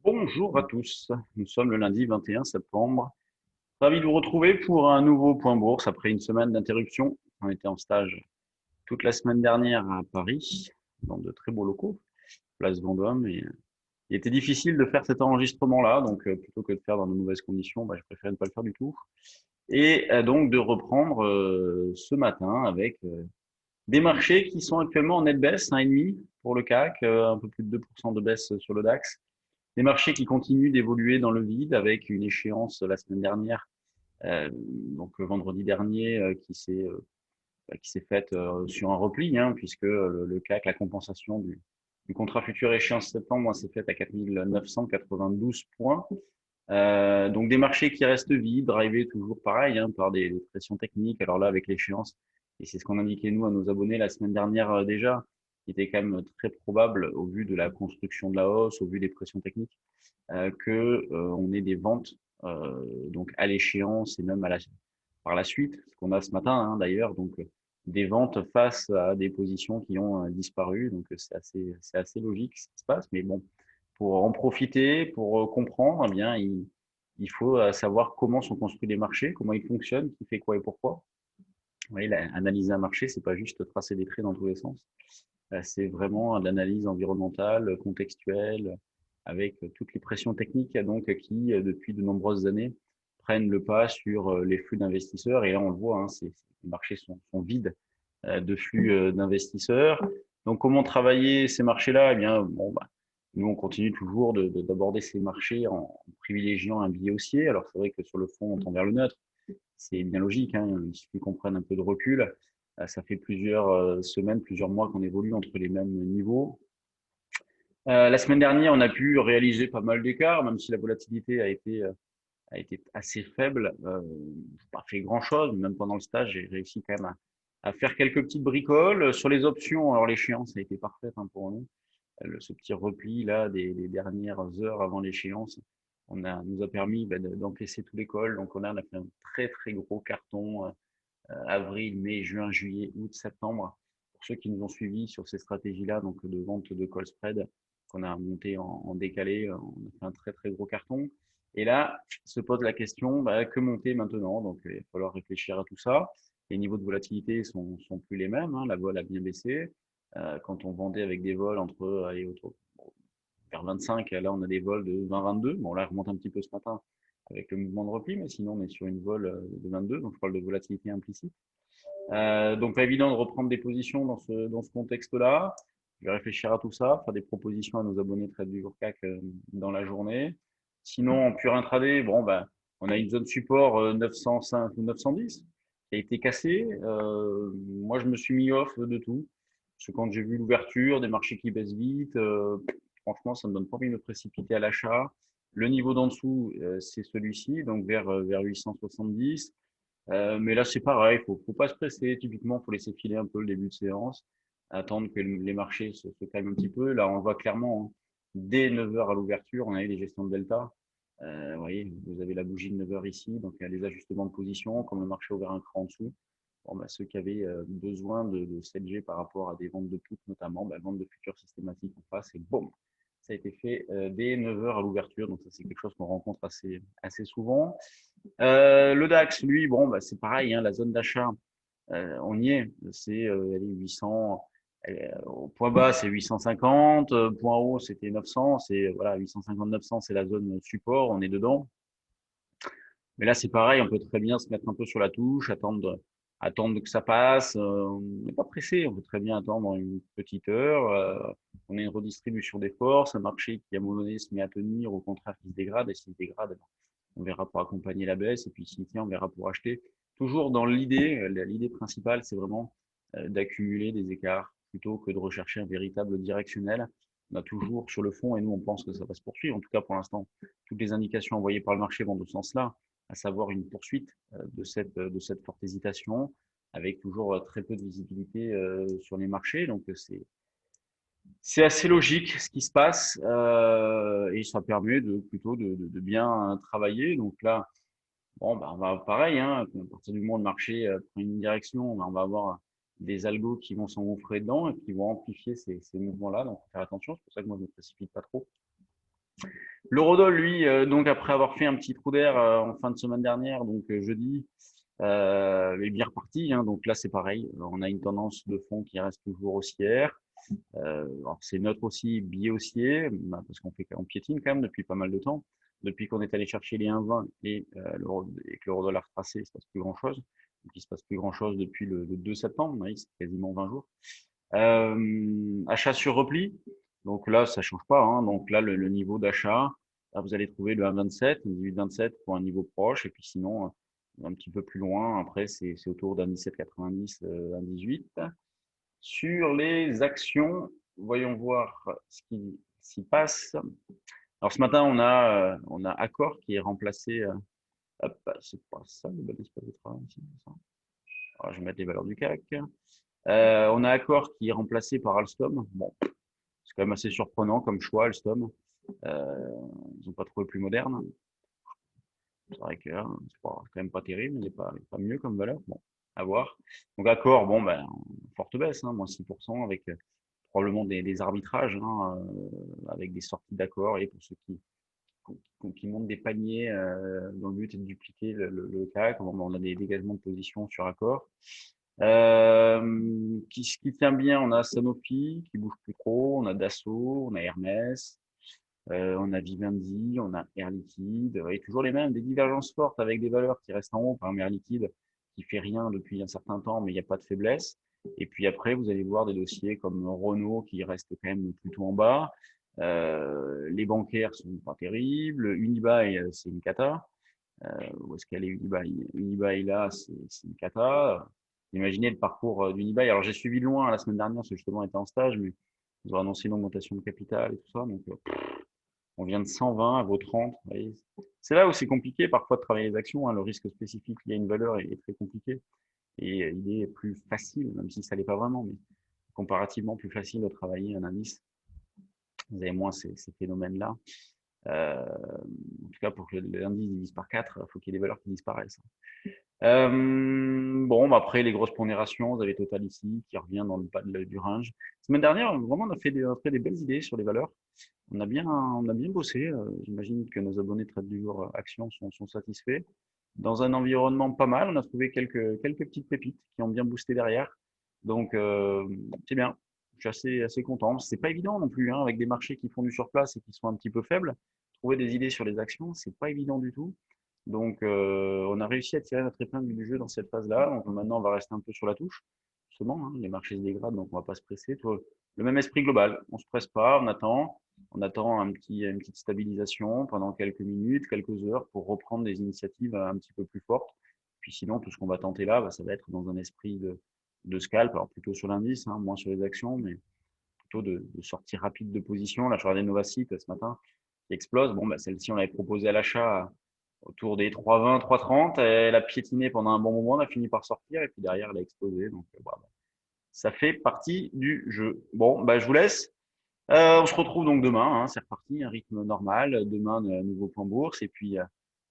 Bonjour à tous, nous sommes le lundi 21 septembre. Ravi de vous retrouver pour un nouveau point bourse après une semaine d'interruption. On était en stage toute la semaine dernière à Paris, dans de très beaux locaux, place Vendôme. Et il était difficile de faire cet enregistrement-là, donc plutôt que de faire dans de mauvaises conditions, je préférais ne pas le faire du tout. Et donc de reprendre ce matin avec des marchés qui sont actuellement en nette baisse, 1,5 pour le CAC, un peu plus de 2% de baisse sur le DAX. Des marchés qui continuent d'évoluer dans le vide avec une échéance la semaine dernière, donc vendredi dernier, qui s'est faite sur un repli, hein, puisque le CAC, la compensation du contrat futur échéance septembre, s'est faite à 4 992 points. Donc des marchés qui restent vides, drivés toujours pareil, hein, par des pressions techniques. Alors là, avec l'échéance, et c'est ce qu'on indiquait nous à nos abonnés la semaine dernière déjà, qui était quand même très probable au vu de la construction de la hausse, au vu des pressions techniques, que on ait des ventes donc à l'échéance et même par la suite, ce qu'on a ce matin, hein, d'ailleurs, donc des ventes face à des positions qui ont disparu. Donc c'est assez logique ce qui se passe, mais bon, pour en profiter, pour comprendre, eh bien, il faut savoir comment sont construits les marchés, comment ils fonctionnent, qui fait quoi et pourquoi. Vous voyez, analyser un marché, c'est pas juste tracer des traits dans tous les sens. C'est vraiment de l'analyse environnementale, contextuelle, avec toutes les pressions techniques donc qui, depuis de nombreuses années, prennent le pas sur les flux d'investisseurs. Et là, on le voit, hein, les marchés sont vides de flux d'investisseurs. Donc, comment travailler ces marchés-là? Eh bien, bon, nous, on continue toujours d'aborder ces marchés en privilégiant un biais haussier. Alors, c'est vrai que sur le fond, on tend vers le neutre. C'est bien logique, hein, il suffit qu'on prenne un peu de recul. Ça fait plusieurs semaines, plusieurs mois qu'on évolue entre les mêmes niveaux. La semaine dernière, on a pu réaliser pas mal d'écarts, même si la volatilité a été assez faible. J'ai pas fait grand-chose, même pendant le stage, j'ai réussi quand même à faire quelques petites bricoles. Sur les options, alors l'échéance a été parfaite, hein, pour nous. Ce petit repli là des dernières heures avant l'échéance, nous a permis d'encaisser tous les calls. Donc on a fait un très très gros carton avril, mai, juin, juillet, août, septembre. Pour ceux qui nous ont suivis sur ces stratégies-là, donc de vente de call spread, qu'on a monté en décalé, on a fait un très très gros carton. Et là, se pose la question, que monter maintenant? Donc il va falloir réfléchir à tout ça. Les niveaux de volatilité sont plus les mêmes, hein, la vol a bien baissé. Quand on vendait avec des vols entre, allez, vers 25, là on a des vols de 20-22. Bon là, je remonte un petit peu ce matin avec le mouvement de repli, mais sinon on est sur une vol de 22, donc je parle de volatilité implicite. Donc pas évident de reprendre des positions dans ce contexte-là. Je vais réfléchir à tout ça, faire des propositions à nos abonnés trade du jour CAC dans la journée. Sinon, en pur intraday, bon, on a une zone support 905 ou 910 qui a été cassée. Moi, je me suis mis off de tout. Parce que quand j'ai vu l'ouverture des marchés qui baissent vite, franchement, ça me donne pas envie de me précipiter à l'achat. Le niveau d'en dessous, c'est celui-ci, donc vers 870. Mais là, c'est pareil, faut pas se presser. Typiquement, faut laisser filer un peu le début de séance, attendre que les marchés se calment un petit peu. Là, on voit clairement, hein, dès 9 heures à l'ouverture, on a eu des gestions de delta. Vous voyez, vous avez la bougie de 9 heures ici, donc il y a des ajustements de position, comme le marché a ouvert un cran en dessous. Bon, ceux qui avaient besoin de 7G par rapport à des ventes de puts notamment, ventes de futurs systématiques en face, et boum, ça a été fait dès 9 heures à l'ouverture. Donc ça, c'est quelque chose qu'on rencontre assez souvent. Le DAX, lui, bon, c'est pareil, hein, la zone d'achat, on y est. C'est 800. Au point bas, c'est 850. Point haut, c'était 900. C'est voilà, 850-900, c'est la zone support. On est dedans. Mais là, c'est pareil. On peut très bien se mettre un peu sur la touche, attendre que ça passe. On n'est pas pressé. On peut très bien attendre une petite heure. On a une redistribution des forces, un marché qui à un moment donné se met à tenir, au contraire qui se dégrade. Et s'il se dégrade, on verra pour accompagner la baisse, et puis s'il tient, on verra pour acheter. Toujours dans l'idée principale, c'est vraiment d'accumuler des écarts plutôt que de rechercher un véritable directionnel. On a toujours sur le fond, et nous on pense que ça va se poursuivre, en tout cas pour l'instant, toutes les indications envoyées par le marché vont de ce sens-là, à savoir une poursuite de cette forte hésitation, avec toujours très peu de visibilité sur les marchés. Donc c'est assez logique ce qui se passe et ça permet plutôt de bien travailler. Donc là, bon, on va pareil, hein, à partir du moment où le marché prend une direction, on va avoir des algos qui vont s'engouffrer dedans et qui vont amplifier ces mouvements-là. Donc, faut faire attention. C'est pour ça que moi, je ne me précipite pas trop. L'eurodoll, lui, donc après avoir fait un petit trou d'air en fin de semaine dernière, donc jeudi, est bien reparti, hein. Donc là, c'est pareil. On a une tendance de fond qui reste toujours haussière. Alors c'est neutre aussi, biais haussier, bah, parce on piétine quand même depuis pas mal de temps. Depuis qu'on est allé chercher les 1,20 et que l'euro-dollar retracé, il ne se passe plus grand-chose. Donc il se passe plus grand-chose depuis le 2 septembre, oui, c'est quasiment 20 jours. Achat sur repli, donc là, ça change pas, hein. Donc là, le niveau d'achat, là, vous allez trouver le 1,27, le 18,27 pour un niveau proche, et puis sinon, un petit peu plus loin, après, c'est autour d'un 17,90, un 18. Sur les actions, voyons voir ce qui s'y passe. Alors ce matin, on a Accor qui est remplacé. Hop, c'est pas ça le bon espace de travail ici, c'est ça. Alors, je vais mettre les valeurs du CAC. On a Accor qui est remplacé par Alstom. Bon, c'est quand même assez surprenant comme choix, Alstom. Euh, ils n'ont pas trouvé plus moderne. C'est vrai que hein, c'est quand même pas terrible, il n'est pas mieux comme valeur. Bon, à voir. Donc Accor, bon, ben, forte baisse, hein, moins 6% avec probablement des arbitrages, hein, avec des sorties d'accord et pour ceux qui montent des paniers dans le but de dupliquer le CAC, on a des dégagements de position sur Accor. Qui tient bien, on a Sanofi qui bouge plus trop, on a Dassault, on a Hermès, on a Vivendi, on a Air Liquide, et toujours les mêmes, des divergences fortes avec des valeurs qui restent en haut, par exemple Air Liquide qui fait rien depuis un certain temps, mais il n'y a pas de faiblesse. Et puis après, vous allez voir des dossiers comme Renault qui restent quand même plutôt en bas. Les bancaires sont pas terribles. Unibail, c'est une cata. Où est-ce qu'elle est Unibail? Unibail là, c'est une cata. Imaginez le parcours d'Unibail. Alors j'ai suivi de loin la semaine dernière, parce que justement on était en stage, mais ils ont annoncé une augmentation de capital et tout ça. Donc on vient de 120 à vaut 30. Vous voyez. C'est là où c'est compliqué parfois de travailler les actions, hein. Le risque spécifique lié à une valeur est très compliqué. Et il est plus facile, même si ça l'est pas vraiment, mais comparativement plus facile de travailler un indice. Vous avez moins ces phénomènes-là. En tout cas, pour que l'indice divise par 4, il faut qu'il y ait des valeurs qui disparaissent. Bon, bah après, les grosses pondérations, vous avez Total ici, qui revient dans le bas du range. Semaine dernière, vraiment, on a fait des belles idées sur les valeurs. On a bien bossé. J'imagine que nos abonnés trade du jour actions sont satisfaits. Dans un environnement pas mal, on a trouvé quelques petites pépites qui ont bien boosté derrière. Donc, c'est bien. Je suis assez content. C'est pas évident non plus, hein, avec des marchés qui font du surplace et qui sont un petit peu faibles. Trouver des idées sur les actions, c'est pas évident du tout. Donc, on a réussi à tirer notre épingle du jeu dans cette phase-là. Donc, maintenant, on va rester un peu sur la touche. Justement, hein, les marchés se dégradent, donc on va pas se presser. Le même esprit global. On se presse pas, on attend. On attend une petite stabilisation pendant quelques minutes, quelques heures pour reprendre des initiatives un petit peu plus fortes. Puis sinon, tout ce qu'on va tenter là, bah, ça va être dans un esprit de scalp, alors plutôt sur l'indice, hein, moins sur les actions, mais plutôt de sortie rapide de position. Là, je regardais Novacite ce matin qui explose. Bon, bah, celle-ci, on l'avait proposée à l'achat autour des 3,20, 3,30. Elle a piétiné pendant un bon moment, elle a fini par sortir et puis derrière, elle a explosé. Donc, voilà. Ça fait partie du jeu. Bon, bah, je vous laisse. On se retrouve donc demain, hein, c'est reparti, un rythme normal. Demain, nouveau point bourse. Et puis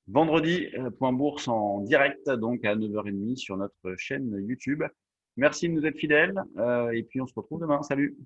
vendredi, point bourse en direct, donc à 9h30 sur notre chaîne YouTube. Merci de nous être fidèles. Et puis on se retrouve demain. Salut!